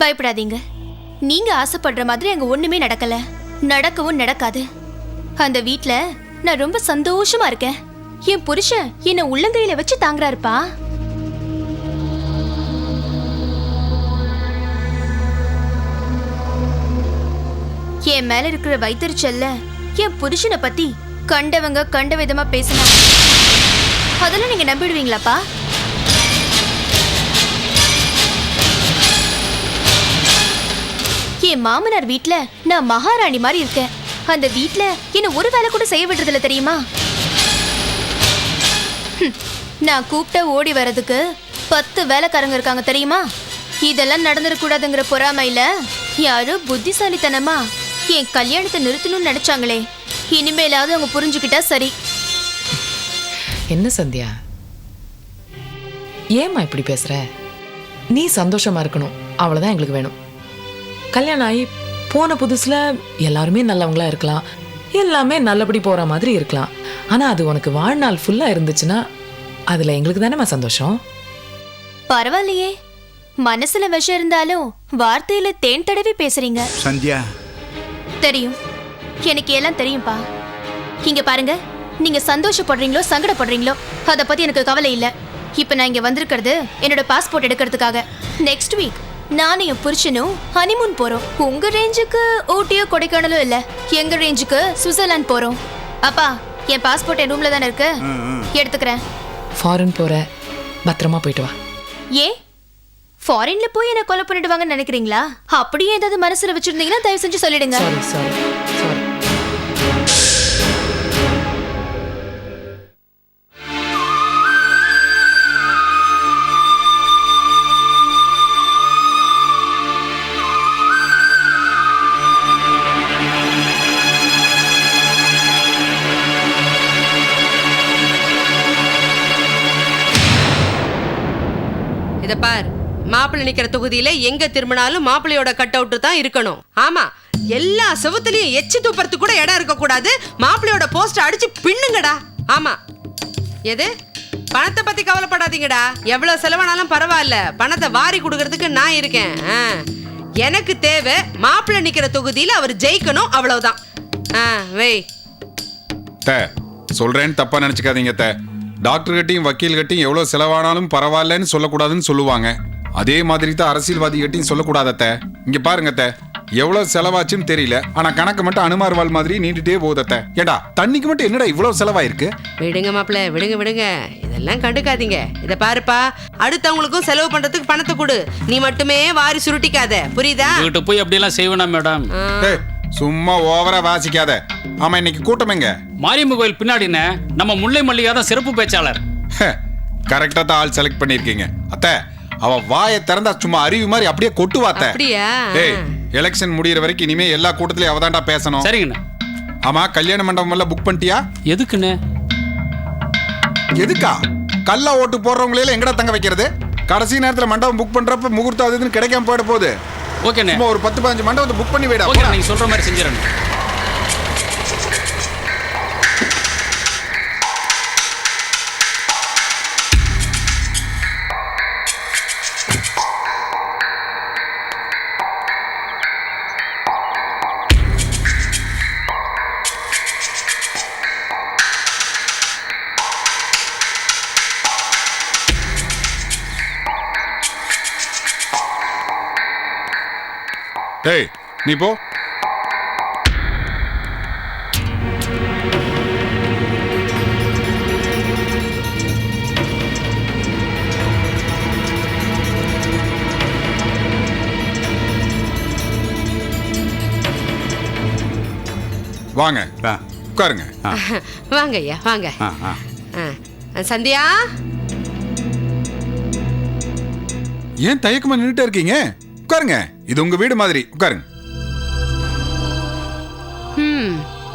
பயப்படாதீங்க. நீங்க ஆசைப்படுற மாதிரி அங்க ஒண்ணுமே நடக்கல, நடக்கவும் நடக்காது. அந்த வீட்ல நான் ரொம்ப சந்தோஷமா இருக்கேன். என் புருஷன் என்ன உள்ளங்கையில வச்சு தாங்குறாருப்பா. என் மேல இருக்கிற வைத்தறிச்சல்ல என் புருஷனை பத்தி கண்டவங்க கண்ட விதமா பேசினா அதெல்லாம் நீங்க நம்பிடுவீங்களாப்பா? என் மாமனார் வீட்ல நான் மகாராணி மாதிரி இருக்கேன். அந்த வீட்ல என்ன ஒரு வேலை கூட செய்ய விடுறதில்ல தெரியுமா? நான் கூப்பிட்ட ஓடி வர்றதுக்கு 10 வேலைக்காரங்க இருக்காங்க தெரியுமா? இதெல்லாம் நடந்துடக்கூடாதுங்கிற பொறாமையில யாரோ புத்திசாலித்தனமா என் கல்யாணத்தை நிறுத்தணும்னு நினைச்சாங்களே. இனிமேலாவது அவங்க புரிஞ்சுக்கிட்டா சரி. என்ன சந்தியா, ஏம்மா இப்படி பேசுற? நீ சந்தோஷமா இருக்கணும், அவ்வளவுதான் எங்களுக்கு வேணும். கல்யாணம் ஆகி போன புதுசுல எல்லாருமே நல்லவங்களா இருக்கலாம், எல்லாமே நல்லபடி போற மாதிரி இருக்கலாம். ஆனா அது உனக்கு வாழ்நாள் ஃபுல்லா இருந்துச்சுன்னா அதுல எங்களுக்கு தானேம்மா சந்தோஷம். பரவாயில்லையே, மனசுல விஷம் இருந்தாலும் வார்த்தையில தேன் தடவி பேசுறீங்க. சந்தியா, தெரியும், எனக்கு எல்லாம் தெரியும்பா. இங்க பாருங்க, நீங்க சந்தோஷப்படுறீங்களோ சங்கடப்படுறீங்களோ அத பத்தி எனக்கு கவலை இல்ல. இப்ப நான் இங்க வந்திருக்கிறது என்னோட பாஸ்போர்ட் எடுக்கிறதுக்காக. நெக்ஸ்ட் வீக் நானும் என் புருஷனும் ஹனிமூன் போறோம். உங்க ரேஞ்சுக்கு ஊட்டியோ கொடைக்கானலோ இல்ல, எங்க ரேஞ்சுக்கு சுவிட்சர்லாந்து போறோம். அப்பா, என் பாஸ்போர்ட் என் ரூம்ல தானே இருக்கு, எடுத்துக்கிறேன். ஃபாரின் போற, பத்திரமா போயிட்டு வா. ஏன் ஃபாரின்ல போய் என்ன கொலை பண்ணிடுவாங்கன்னு நினைக்கிறீங்களா? அப்படியே ஏதாவது மனசுல வச்சிருந்தீங்கன்னா தயவு செஞ்சு சொல்லிடுங்க. Sorry sorry sorry. இத பார், மாப்பிள்ளை நிக்கிற தொகுதியில எங்க திரும்பினாலும் மாப்பிள்ளையோட கட் அவுட் தான் இருக்கணும். ஆமா, எல்லா செவத்துலயும் எச்சி துப்புறதுக்கு கூட இடம் இருக்க கூடாது. மாப்பிள்ளையோட போஸ்டர் அடிச்சு பின்னுங்கடா. ஆமா, எது பணத்தை பத்தி கவலைப்படாதீங்கடா. எவ்வளவு செலவானாலும் பரவாயில்ல, பணத்தை வாரி கொடுக்கறதுக்கு நான் இருக்கேன். எனக்கு தேவை மாப்பிள்ளை நிக்கிற தொகுதியில அவர் ஜெயிக்கணும், அவ்வளவுதான். வெய் சொல்றேன்னு தப்பா நினைச்சுக்காதீங்க. டாக்டர் கிட்டையும் வக்கீல் கிட்டையும் எவ்வளவு செலவானாலும் பரவாயில்லன்னு சொல்லக்கூடாதுன்னு சொல்லுவாங்க. அதே மாதிரி தான் அரசியல்வாதி கிட்டையும் சொல்லக்கூடாதத்த. இங்க பாருங்க, எவ்வளவு செலவாச்சுன்னு தெரியல, ஆனா கணக்கு மட்டும் அனுமார்வாள் மாதிரி நீண்டுட்டே போகுதத்த. ஏடா, தண்ணிக்கு மட்டும் என்னடா இவ்வளவு செலவாயிருக்கு? விடுங்க மாப்பிள்ள, விடுங்க விடுங்க, இதெல்லாம் கண்டுக்காதீங்க. இத பாருப்பா, அடுத்தவங்களுக்கும் செலவு பண்றதுக்கு பணத்தை கொடு, நீ மட்டுமே வாரி சுருட்டிக்காத, புரியுதா? வீட்டு போய் அப்படியெல்லாம் செய்வேனா மேடம்? சும்மா ஓவரா வாசிக்காத. ஆமா, இன்னைக்கு கூட்டம் எங்க? மாரியம்மன் கோயில் பின்னாடின நம்ம முல்லை மல்லிகா தான் சிறப்பு பேச்சாளர். கரெக்டா தான் ஆள் செலக்ட் பண்ணிருக்கீங்க அத்தை. அவ வாயை திறந்தா சும்மா அருவி மாதிரி அப்படியே கொட்டுவாத்த. அப்படியா? ஏய், எலெக்ஷன் முடியற வரைக்கும் இனிமே எல்லா கூட்டத்திலயும் அவதான்டா பேசணும். சரிங்கண்ணா. ஆமா, கல்யாண மண்டபம் எல்லாம் புக் பண்ணிட்டியா? எதுக்குன்னு? எதுக்கா? கல்லா ஓட்டு போடுறவங்களே எங்கடா தங்க வைக்கிறது? கடைசி நேரத்துல மண்டபம் புக் பண்றப்ப முகூர்த்தம் அதுன்னு கிடைக்காம போயிட போகுது. ஓகேண்ணே. ஒரு 10-15 மண்டபத்தை புக் பண்ணி வைடா. ஓகே, நீங்க சொல்ற மாதிரி செஞ்சிரணும். டேய், நீ போ. வாங்க, உட்காருங்க. வாங்க ஐயா, வாங்க. சந்தியா, ஏன் தயக்கமா நின்னுட்டே இருக்கீங்க? உட்காருங்க, இது உங்க வீடு மாதிரி. உட்காருங்க.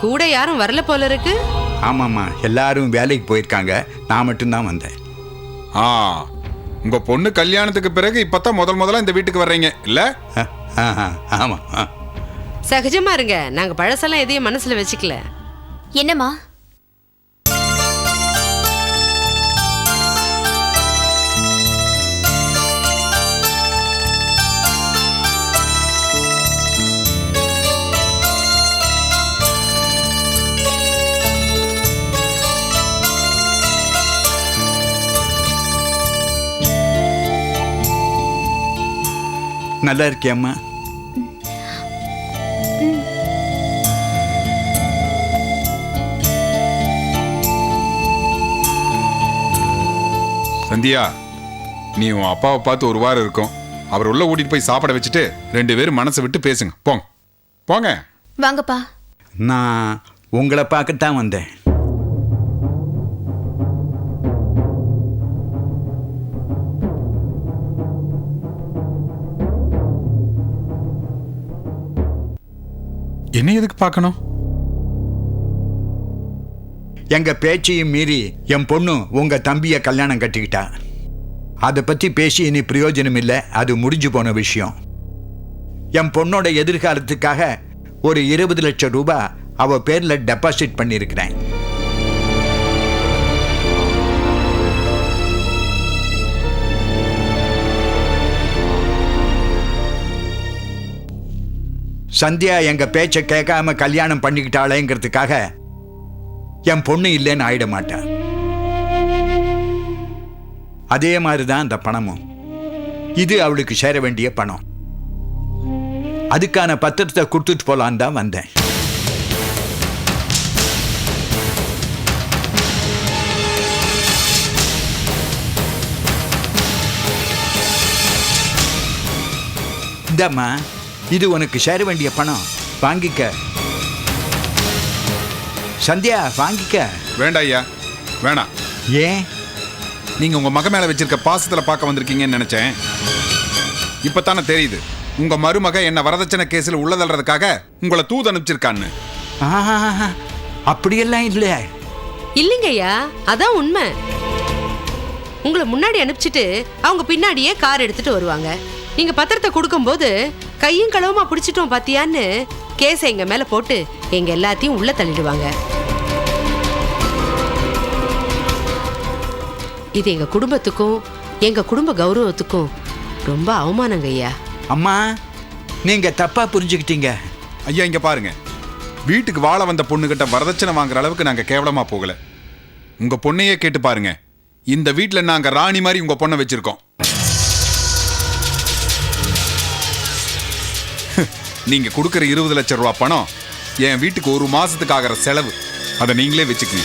கூட யாரும் வரல போல இருக்கு. ஆமாம்மா, எல்லாரும் வேலைக்கு போயிருக்காங்க, நான் மட்டும்தான் வந்தேன். உங்க பொண்ணு கல்யாணத்துக்கு பிறகு இப்பதான் முதல்ல இந்த வீட்டுக்கு வர்றீங்க இல்ல? ஆமா, சகஜமா இருங்க, நாங்க பழசெல்லாம் எதையும் மனசுல வச்சுக்கல. என்னம்மா? நல்லா இருக்கியாம்மா? சந்தியா, நீ உன் அப்பாவை பார்த்து ஒரு வாரம் இருக்கும். அவர் உள்ள கூட்டிட்டு போய் சாப்பிட வச்சுட்டு 2 பேரும் மனசை விட்டு பேசுங்க. போங்க போங்க. வாங்கப்பா. நான் உங்களை பார்க்கத்தான் வந்தேன். என்ன எதுக்கு பார்க்கணும்? எங்க பேச்சையும் மீறி என் பொண்ணு உங்க தம்பிய கல்யாணம் கட்டிக்கிட்டா. அதை பத்தி பேசி இனி பிரயோஜனம் இல்லை, அது முடிஞ்சு போன விஷயம். என் பொண்ணோட எதிர்காலத்துக்காக ஒரு 20 லட்சம் ரூபாய் அவ பேர்ல டெபாசிட் பண்ணியிருக்கிறேன். சந்தியா எங்க பேச்ச கேட்காம கல்யாணம் பண்ணிக்கிட்டாளேங்கிறதுக்காக என் பொண்ணு இல்லைன்னு ஆயிட மாட்டா. அதே மாதிரிதான் அந்த பணமும். இது அவளுக்கு சேர வேண்டிய பணம். அதுக்கான பத்திரத்தை கொடுத்துட்டு போலான்னு தான் வந்தேன். இந்தம்மா, இது உனக்கு சேர வேண்டிய பணம், வாங்கிக்க. சந்தியா, வாங்கிக்க. வேண்டாம் ஐயா, வேணாம். ஏன்? நீங்க உங்க மக மேல வச்சிருக்க பாசத்துல பார்க்க வந்திருக்கீங்கன்னு நினைச்சேன். இப்பதானே தெரியுது உங்க மருமக என்ன வரதட்சணை கேஸில் உள்ளதல்றதுக்காக உங்களை தூது அனுப்பிச்சிருக்கான்னு. அப்படியெல்லாம் இல்லை. இல்லைங்க ஐயா, அதான் உண்மை. உங்களை முன்னாடி அனுப்பிச்சிட்டு அவங்க பின்னாடியே கார் எடுத்துட்டு வருவாங்க. நீங்க பத்திரத்தை கொடுக்கும்போது கையும் களவுமா பிடிச்சிட்டோம் பாத்தியான்னு கேஸை எங்க மேல போட்டு எங்க எல்லாத்தையும் உள்ள தள்ளிடுவாங்க. இது எங்க குடும்பத்துக்கும் எங்க குடும்ப கௌரவத்துக்கும் ரொம்ப அவமானங்க ஐயா. அம்மா, நீங்க தப்பா புரிஞ்சுக்கிட்டீங்க. ஐயா இங்க பாருங்க, வீட்டுக்கு வாழ வந்த பொண்ணுகிட்ட வரதட்சணை வாங்குற அளவுக்கு நாங்க கேவலமா போகல. உங்க பொண்ணையே கேட்டு பாருங்க, இந்த வீட்டுல நாங்க ராணி மாதிரி உங்க பொண்ணை வச்சிருக்கோம். நீங்க கொடுக்கற 20 லட்சம் ரூபாய் பணம் என் வீட்டுக்கு ஒரு மாசத்துக்கு ஆகிற செலவு. அதை நீங்களே வச்சுக்கங்க.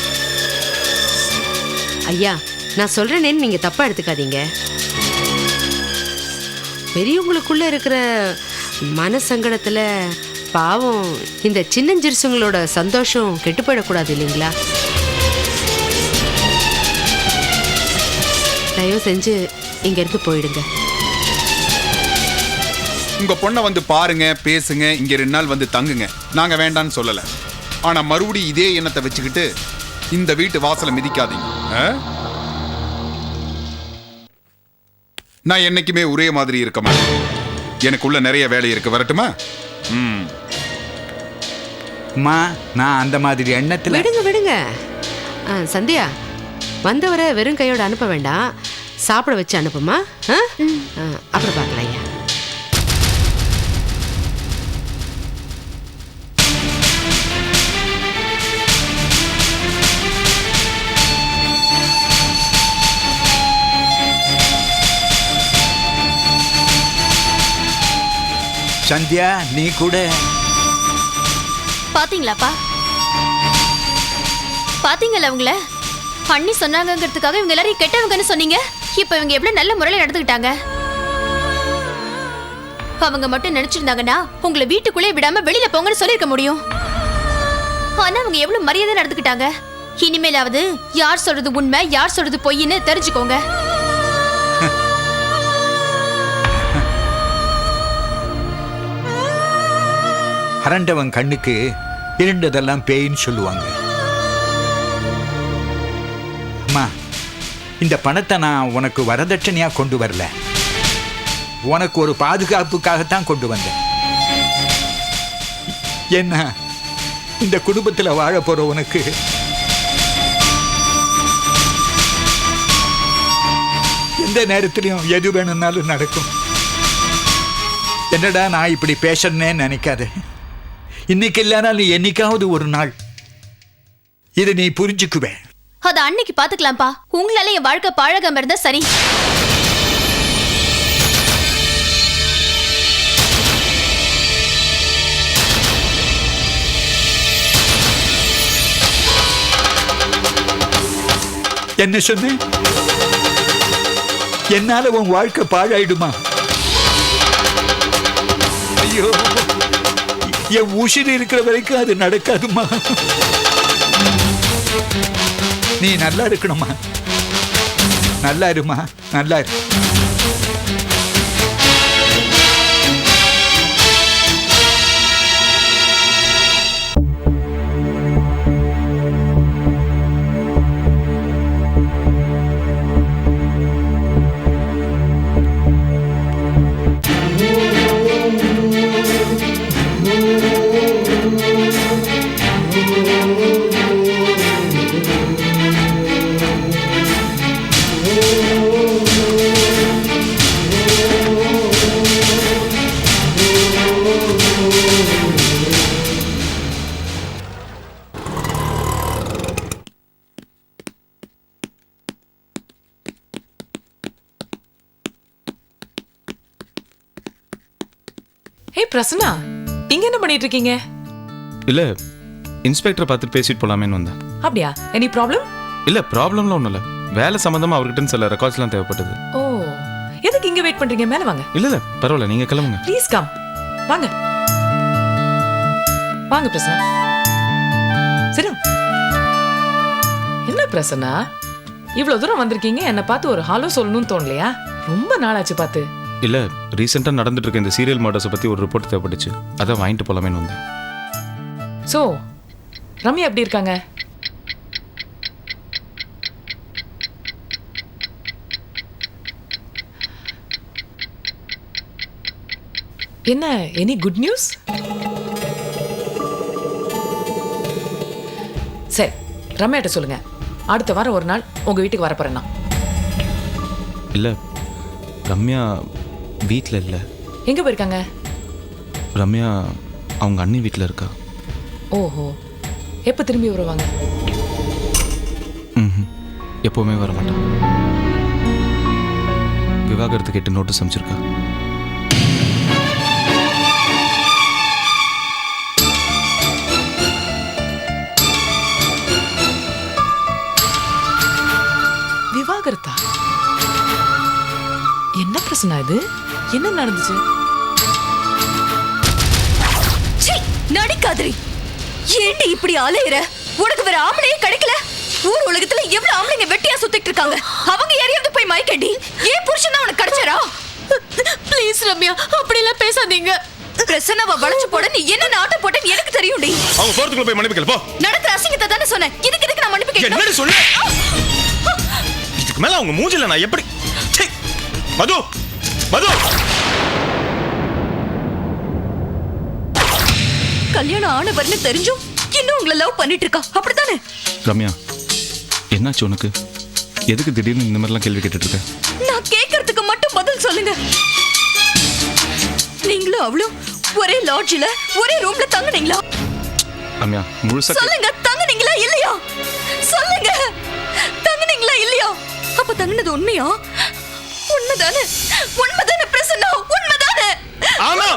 ஐயா, நான் சொல்றேனேன்னு நீங்க தப்பா எடுத்துக்காதீங்க. பெரியவங்களுக்குள்ள இருக்கிற மனசங்கடத்துல பாவம் இந்த சின்னஞ்சிறுசுங்களோட சந்தோஷம் கெட்டு போயிடக்கூடாது இல்லைங்களா? தயவு செஞ்சு இங்க இருந்து போயிடுங்க. உங்க பொண்ணை வந்து பாருங்க, பேசுங்க, இங்க 2 நாள் வந்து தங்குங்க. நாங்க வேண்டான்னு சொல்லல. ஆனா மறுபடியும் இதே எண்ணத்தை வச்சுக்கிட்டு இந்த வீட்டு வாசலை மிதிக்காதீங்க. நான் என்னைக்குமே ஒரே மாதிரி இருக்க மாட்டேன். எனக்குள்ள நிறைய வேலை இருக்கு. வரட்டுமா? அம்மா, நான் அந்த மாதிரி எண்ணத்துல. விடுங்க விடுங்க. சந்தியா, வந்தவரை வெறும் கையோட அனுப்ப வேண்டாம், சாப்பிட வச்சு அனுப்புமா. அப்புறம் பார்க்கலாம் ஐயா. சந்தியா, நீ கூட பாத்தீங்களாப்பா? பாத்தீங்களா உங்கள? அண்ணி சொன்னாங்கிறதுக்காக இவங்க எல்லாரையும் கெட்டவங்கன்னு சொன்னீங்க. இப்ப இவங்க எவ்வளவு நல்ல முறையில நடந்துக்கிட்டாங்க. அவங்க மட்டும் நினைச்சிருந்தாங்கன்னா உங்களை வீட்டுக்குள்ளே விடாம வெளியில போங்கன்னு சொல்லிருக்க முடியும். ஆனா அவங்க எவ்வளவு மரியாதை நடந்துக்கிட்டாங்க. இனிமேலாவது யார் சொல்றது உண்மை, யார் சொல்றது பொய்ன்னு தெரிஞ்சுக்கோங்க. அரண்டவன் கண்ணுக்கு இருண்டதெல்லாம் பேயின்னு சொல்லுவாங்க. அம்மா, இந்த பணத்தை நான் உனக்கு வரதட்சணையா கொண்டு வரல, உனக்கு ஒரு பாதுகாப்புக்காகத்தான் கொண்டு வந்தேன். என்ன, இந்த குடும்பத்தில் வாழ போற உனக்கு எந்த நேரத்திலையும் எது வேணும்னாலும் நடக்கும். என்னடா நான் இப்படி பேசுறேன்னு நினைக்காத. இன்னைக்கு இல்லைனாலும் என்னைக்காவது ஒரு நாள் இதை நீ புரிஞ்சுக்குவேன். அது அன்னைக்கு பாத்துக்கலாம்ப்பா. உங்களால என் வாழ்க்கை பாழகாம இருந்தா சரி. என்ன சொன்ன? என்னால உன் வாழ்க்கை பாழாயிடுமா? ஐயோ, என் உயிர் இருக்கிற வரைக்கும் அது நடக்காதுமா. நீ நல்லா இருக்கணுமா? நல்லா இருமா, நல்லா இரு. ஏய் பிரசன்னா, இங்க என்ன பண்ணிட்டு இருக்கீங்க? இல்ல இன்ஸ்பெக்டரை பார்த்து பேசிட்டு போலாமேன்னு வந்தேன். அப்படியா? Any problem? இல்ல ப்ராப்ளம்லாம் ஒன்றும் இல்லை, வேலை சம்பந்தமா அவர்கிட்ட சில ரெக்கார்ட்ஸ்லாம் தேவைப்பட்டது. ஓ, எதுக்கு இங்க வெயிட் பண்றீங்க? மேல வாங்க. இல்ல இல்ல பரவாயில்ல, நீங்க கிளம்புங்க. Please come. வாங்க வாங்க பிரசன்னா. சரி. என்ன பிரசன்னா, இவ்வளவு தூரம் வந்திருக்கீங்க, என்ன பார்த்து ஒரு ஹலோ சொல்லணும்னு தோணலையா? ரொம்ப நாளாச்சு பார்த்து. இல்ல ரீசெண்டா நடந்துட்டு இருக்க இந்த சீரியல் மர்டர்ஸை பத்தி ஒரு ரிப்போர்ட் தேவைப்பட்டுச்சு, அதான் வாங்கிட்டு போலாமேன்னு வந்தேன். சோ ரம்யா எப்படி இருக்காங்க? என்ன, எனி குட் நியூஸ்? சரி, ரம்யாட்ட சொல்லுங்க, அடுத்த வாரம் ஒரு நாள் உங்க வீட்டுக்கு வரப்போறேன் நான். இல்ல ரம்யா வீட்டில் இல்லை. எங்க போயிருக்காங்க? ரம்யா அவங்க அண்ணி வீட்டில் இருக்கா. ஓஹோ, எப்ப திரும்பி வருவாங்க? எப்பவுமே வர மாட்டான். விவாகரத்து கேட்டு நோட்டீஸ் அமைச்சிருக்கா. விவாகரத்தா? என்ன பிரச்சனை இது? என்ன நடந்துச்சு? நடிக்காதரி, ஏண்டி இப்படி அலையிற? உனக்கு வேற ஆம்பளையே கிடைக்கல? ஊர் உலகத்துல எவ்வளவு ஆம்பளைங்க வெட்டியா சுத்திட்டு இருக்காங்க, அவங்க யாரையாவது போய் மயக்கடி. ஏன் புருஷன் தான் உனக்கு கிடைச்சாரா? ப்ளீஸ் ரம்யா, அப்படி எல்லாம் பேசாதீங்க. பிரசன்னவ வளைச்சு போட நீ என்ன ஆட்டம் போட்டேன்னு எனக்கு தெரியும்டி. அவங்க போறதுக்குள்ள போய் மன்னிப்பு கேளு போ. நடக்கிற அசிங்கத்தை தானே சொன்னேன், இதுக்கு நான் மன்னிப்பு கேட்கணும்? என்னடி சொல்ல? இதுக்கு மேல அவங்க மூஞ்சில நான் எப்படி? ச்சே! மது மது, கல்யாணம் ஆனவர்னு தெரிஞ்சும் இன்னும் உங்களை லவ் பண்ணிட்டு இருக்கா, அப்படித்தானே? ரம்யா என்னாச்சு உனக்கு? எதுக்கு திடீர்னு இந்த மாதிரிலாம் கேள்வி கேட்டுட்டு இருக்க? நான் கேட்கறதுக்கு மட்டும் பதில் சொல்லுங்க. நீங்களும் அவளும் ஒரே லாட்ஜ்ல ஒரே ரூம்ல தங்குனீங்களா? ரம்யா முழுசா சொல்லுங்க, தங்குனீங்களா இல்லையா? சொல்லுங்க, தங்குனீங்களா இல்லையா? அப்ப தங்குனது உண்மையா? உண்மைதானே? உண்மைதானே பிரசன்னா? உண்மைதானே? ஆமா.